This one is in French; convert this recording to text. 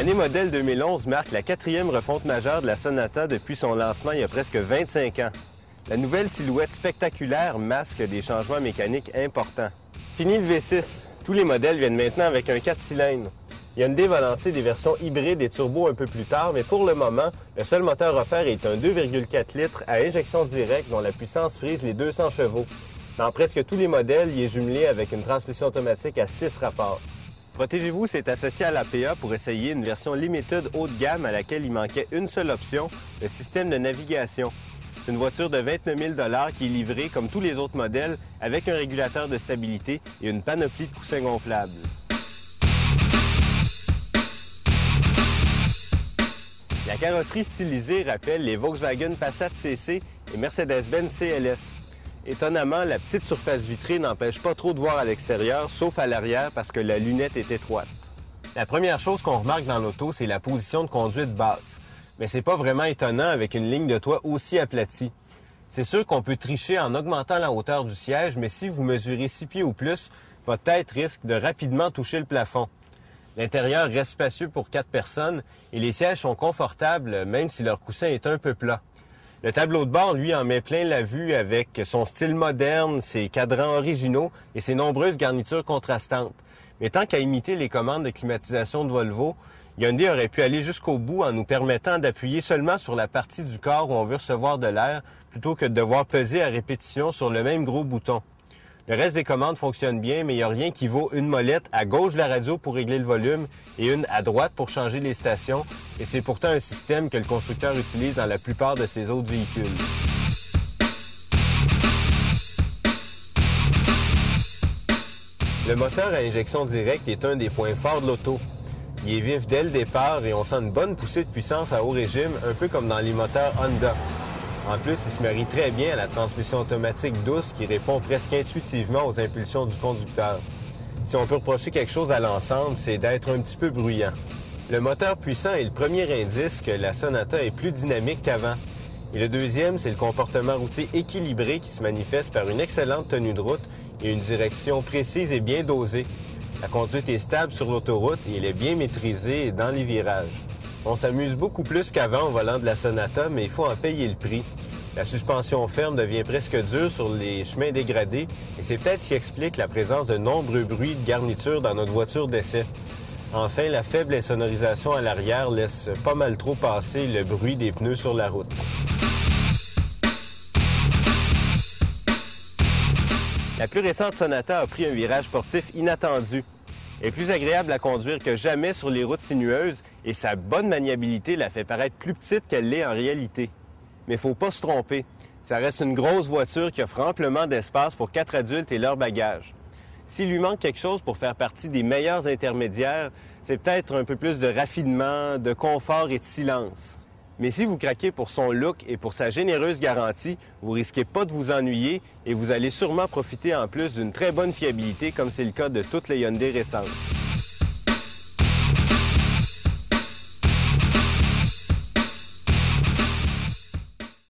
L'année modèle 2011 marque la 4e refonte majeure de la Sonata depuis son lancement il y a presque 25 ans. La nouvelle silhouette spectaculaire masque des changements mécaniques importants. Fini le V6, tous les modèles viennent maintenant avec un 4 cylindres. Hyundai va lancer des versions hybrides et turbo un peu plus tard, mais pour le moment, le seul moteur offert est un 2,4 litres à injection directe dont la puissance frise les 200 chevaux. Dans presque tous les modèles, il est jumelé avec une transmission automatique à 6 rapports. Protégez-vous s'est associé à l'APA pour essayer une version Limited haut de gamme à laquelle il manquait une seule option, le système de navigation. C'est une voiture de 29 000 $ qui est livrée, comme tous les autres modèles, avec un régulateur de stabilité et une panoplie de coussins gonflables. La carrosserie stylisée rappelle les Volkswagen Passat CC et Mercedes-Benz CLS. Étonnamment, la petite surface vitrée n'empêche pas trop de voir à l'extérieur, sauf à l'arrière parce que la lunette est étroite. La première chose qu'on remarque dans l'auto, c'est la position de conduite basse. Mais c'est pas vraiment étonnant avec une ligne de toit aussi aplatie. C'est sûr qu'on peut tricher en augmentant la hauteur du siège, mais si vous mesurez 6 pieds ou plus, votre tête risque de rapidement toucher le plafond. L'intérieur reste spacieux pour 4 personnes et les sièges sont confortables, même si leur coussin est un peu plat. Le tableau de bord, lui, en met plein la vue avec son style moderne, ses cadrans originaux et ses nombreuses garnitures contrastantes. Mais tant qu'à imiter les commandes de climatisation de Volvo, Hyundai aurait pu aller jusqu'au bout en nous permettant d'appuyer seulement sur la partie du corps où on veut recevoir de l'air, plutôt que de devoir peser à répétition sur le même gros bouton. Le reste des commandes fonctionne bien, mais il n'y a rien qui vaut une molette à gauche de la radio pour régler le volume et une à droite pour changer les stations. Et c'est pourtant un système que le constructeur utilise dans la plupart de ses autres véhicules. Le moteur à injection directe est un des points forts de l'auto. Il est vif dès le départ et on sent une bonne poussée de puissance à haut régime, un peu comme dans les moteurs Honda. En plus, il se marie très bien à la transmission automatique douce qui répond presque intuitivement aux impulsions du conducteur. Si on peut reprocher quelque chose à l'ensemble, c'est d'être un petit peu bruyant. Le moteur puissant est le premier indice que la Sonata est plus dynamique qu'avant. Et le deuxième, c'est le comportement routier équilibré qui se manifeste par une excellente tenue de route et une direction précise et bien dosée. La conduite est stable sur l'autoroute et elle est bien maîtrisée dans les virages. On s'amuse beaucoup plus qu'avant au volant de la Sonata, mais il faut en payer le prix. La suspension ferme devient presque dure sur les chemins dégradés et c'est peut-être ce qui explique la présence de nombreux bruits de garniture dans notre voiture d'essai. Enfin, la faible insonorisation à l'arrière laisse pas mal trop passer le bruit des pneus sur la route. La plus récente Sonata a pris un virage sportif inattendu. Elle est plus agréable à conduire que jamais sur les routes sinueuses et sa bonne maniabilité la fait paraître plus petite qu'elle l'est en réalité. Mais il ne faut pas se tromper. Ça reste une grosse voiture qui offre amplement d'espace pour 4 adultes et leurs bagages. S'il lui manque quelque chose pour faire partie des meilleurs intermédiaires, c'est peut-être un peu plus de raffinement, de confort et de silence. Mais si vous craquez pour son look et pour sa généreuse garantie, vous risquez pas de vous ennuyer et vous allez sûrement profiter en plus d'une très bonne fiabilité comme c'est le cas de toutes les Hyundai récentes.